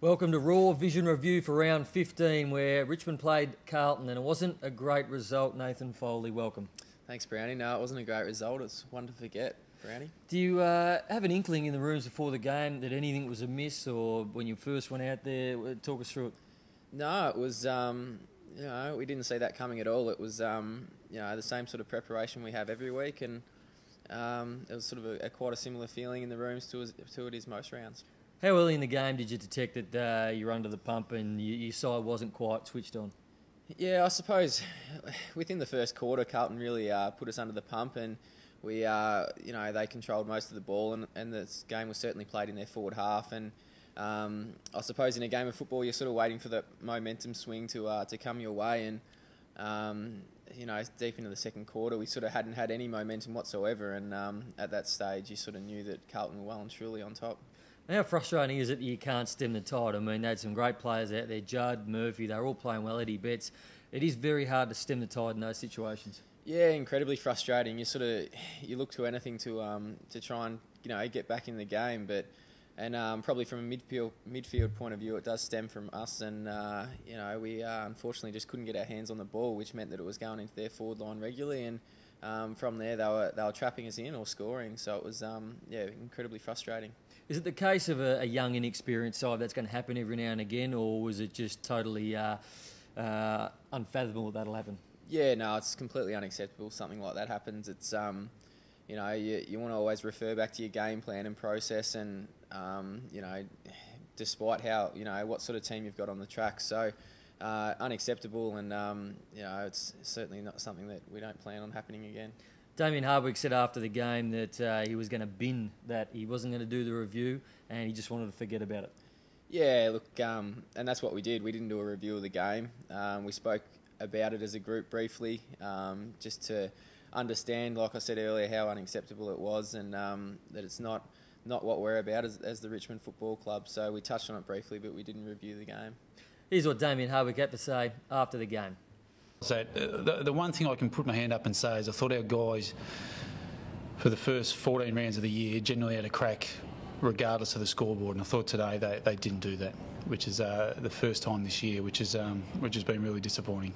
Welcome to Raw Vision Review for round 15, where Richmond played Carlton, and it wasn't a great result. Nathan Foley, welcome. Thanks, Brownie. No, it wasn't a great result. It's one to forget, Brownie. Do you have an inkling in the rooms before the game that anything was amiss, or when you first went out there? Talk us through it. No, it was, we didn't see that coming at all. It was, the same sort of preparation we have every week, and it was sort of quite a similar feeling in the rooms to it is most rounds. How early in the game did you detect that you were under the pump and your side wasn't quite switched on? Yeah, I suppose within the first quarter, Carlton really put us under the pump, and we, they controlled most of the ball, and this game was certainly played in their forward half. And I suppose in a game of football, you're sort of waiting for the momentum swing to come your way. And deep into the second quarter, we sort of hadn't had any momentum whatsoever. And at that stage, you sort of knew that Carlton were well and truly on top. How frustrating is it that you can't stem the tide? I mean, they had some great players out there, Judd, Murphy, they're all playing well, Eddie Betts. It is very hard to stem the tide in those situations. Yeah, incredibly frustrating. You look to anything to try and get back in the game, and probably from a midfield point of view, it does stem from us, and we unfortunately just couldn't get our hands on the ball, which meant that it was going into their forward line regularly, and from there they were trapping us in or scoring. So it was incredibly frustrating. Is it the case of a young, inexperienced side that's going to happen every now and again, or was it just totally unfathomable that'll happen? Yeah, no, it's completely unacceptable. Something like that happens. It's you want to always refer back to your game plan and process, and despite how what sort of team you've got on the track. So unacceptable, and it's certainly not something that we don't plan on happening again. Damien Hardwick said after the game that he was going to bin that. He wasn't going to do the review, and he just wanted to forget about it. Yeah, look, and that's what we did. We didn't do a review of the game. We spoke about it as a group briefly, just to understand, like I said earlier, how unacceptable it was, and that it's not what we're about as the Richmond Football Club. So we touched on it briefly, but we didn't review the game. Here's what Damien Hardwick had to say after the game. So the one thing I can put my hand up and say is I thought our guys, for the first 14 rounds of the year, generally had a crack regardless of the scoreboard, and I thought today they didn't do that, which is the first time this year, which has been really disappointing.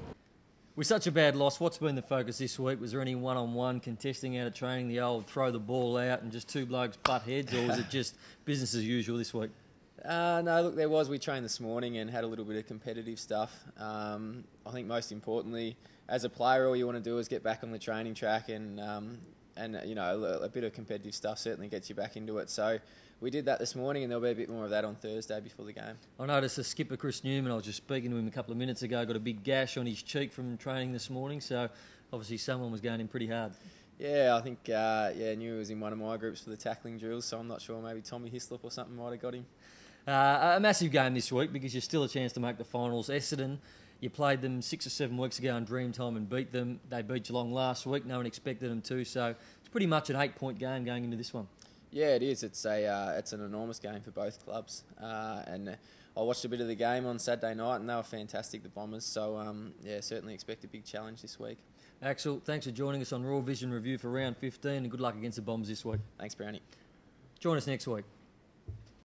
With such a bad loss, what's been the focus this week? Was there any one-on-one contesting out of training, the old throw the ball out and just two blokes butt heads, or was it just business as usual this week? No, look, there was. We trained this morning and had a little bit of competitive stuff. I think most importantly, as a player, all you want to do is get back on the training track, and a bit of competitive stuff certainly gets you back into it. So we did that this morning, and there'll be a bit more of that on Thursday before the game. I noticed the skipper, Chris Newman, I was just speaking to him a couple of minutes ago, got a big gash on his cheek from training this morning, so obviously someone was going in pretty hard. Yeah, I think, I knew he was in one of my groups for the tackling drills, so I'm not sure, maybe Tommy Hislop or something might have got him. A massive game this week because you're still a chance to make the finals. Essendon, you played them 6 or 7 weeks ago in Dreamtime and beat them. They beat Geelong last week. No one expected them to, so it's pretty much an 8-point game going into this one. Yeah, it is. It's an enormous game for both clubs, and I watched a bit of the game on Saturday night, and they were fantastic, the Bombers. So certainly expect a big challenge this week. Axel, thanks for joining us on Raw Vision Review for round 15, and good luck against the Bombers this week. Thanks, Brownie. Join us next week.